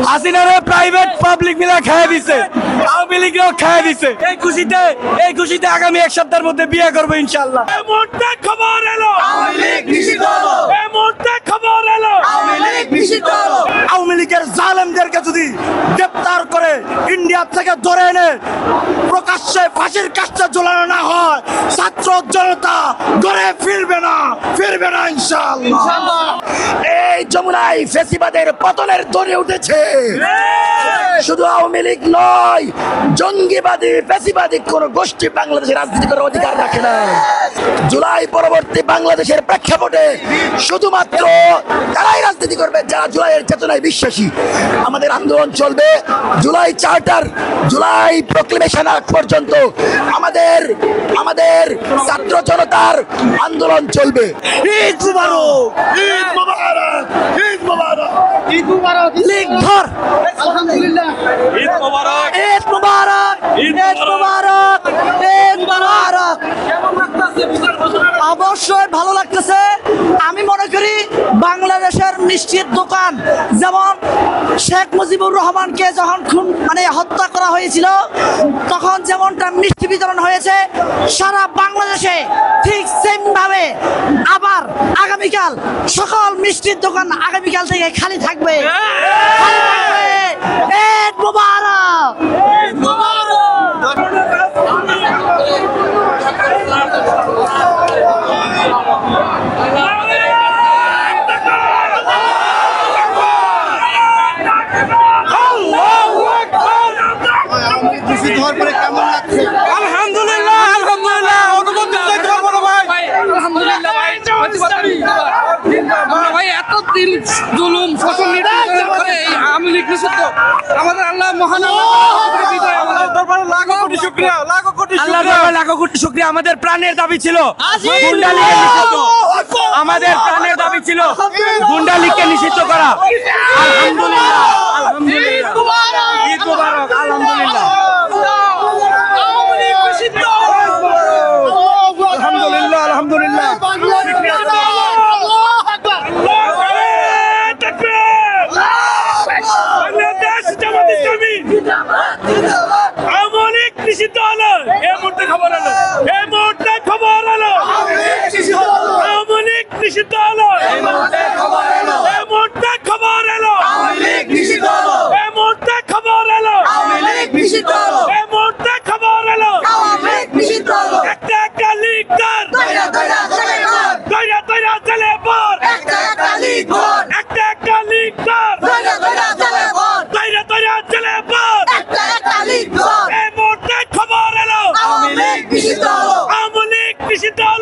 হাসিনারে private public মিলা খেয়ে দিছে, আওয়ামী লীগও খেয়ে দিছে। এই খুশিতে আগামী এক সপ্তাহের মধ্যে বিয়ে করবো ইনশাল্লাহ। এই মুহূর্তে খবর এলো আওয়ামী লীগ নিষিদ্ধ হলো। এই মুহূর্তে খবর এলো আওয়ামী লীগ নিষিদ্ধ হলো। আওয়ামী লীগের জালেমদেরকে যদি গ্রেপ্তার করে ইন্ডিয়া থেকে ধরে এনে প্রকাশ্যে ফাঁসির কাজটা ঝোলানো না হয়, ছাত্র জনতা ঘরে ফিরবে না ইনশাআল্লাহ। এই যমুনায় ফেসিবাদের পতনের ধ্বনি উঠেছে। শুধু আওয়ামী লীগ নয়, জঙ্গিবাদী ফেসিবাদী কোন গোষ্ঠী বাংলাদেশের রাজনীতি করার অধিকার রাখে না। জুলাই পরবর্তী বাংলাদেশের প্রেক্ষাপটে শুধুমাত্র তারাই রাজনীতি করবে যারা জুলাইয়ের চেতনায় বিশ্বাসী। আমাদের আন্দোলন চলবে জুলাই চার্টার, জুলাই প্রক্লেমেশন আগ পর্যন্ত আমাদের ছাত্র জনতার আন্দোলন চলবে। ঈদ মুবারক, ঈদ মুবারক, ঈদ মুবারক, ঈদ মুবারক। লীগ ধর, আলহামদুলিল্লাহ। ঈদ মুবারক, ঈদ মুবারক, ঈদ মুবারক, ঈদ মুবারক। অবশ্যই ভালো লাগতেছে। আমি মনে করি বাংলাদেশের মিষ্টির দোকান, যেমন শেখ মুজিবুর রহমানকে যখন হত্যা করা হয়েছিল, তখন যেমনটা মিষ্টি বিতরণ হয়েছে সারা বাংলাদেশে, ঠিক সেম ভাবে আবার আগামীকাল সকল মিষ্টির দোকান আগামীকাল থেকে খালি থাকবে। ঈদ মুবারক, ঈদ মুবারক। আলহামদুলিল্লাহ, আলহামদুলিল্লাহ। আলহামদুলিল্লাহ ভাই, এত দিন জুলুম শোষণ করে এই আওয়ামী লীগ নিষিদ্ধ। আমাদের আল্লাহ মহান, লাখো কোটি শুকরিয়া। আমাদের প্রাণের দাবি ছিল গুন্ডা লীগকে নিষিদ্ধ, আমাদের প্রাণের দাবি ছিল গুন্ডা লীগকে নিষিদ্ধ করা। আলহামদুলিল্লাহ, আলহামদুলিল্লাহ। ঈদ মুবারক, আলহামদুলিল্লাহ। আলহামদুলিল্লাহ, আলহামদুলিল্লাহ। নিষিদ্ধ হলো। এই মুহূর্তে খবর এলো, এই মুহূর্তে খবর এলো আওয়ামী লীগ নিষিদ্ধ হলো। এই মুহূর্তে খবর এলো, এই মুহূর্তে খবর এলো আওয়ামী লীগ নিষিদ্ধ হলো। এই মুহূর্তে খবর এলো আওয়ামী লীগ নিষিদ্ধ হলো। এই মুহূর্তে খবর এলো আওয়ামী লীগ নিষিদ্ধ হলো। একটা লীগ কর, দইরা চলে পর। একটা লীগ কর, একটা লীগ কর, দইরা চলে পর। চলে পর। একটা লীগ কর। এই মুহূর্তে খবর এলো আওয়ামী লীগ নিষিদ্ধ হলো। আওয়ামী লীগ নিষিদ্ধ হলো।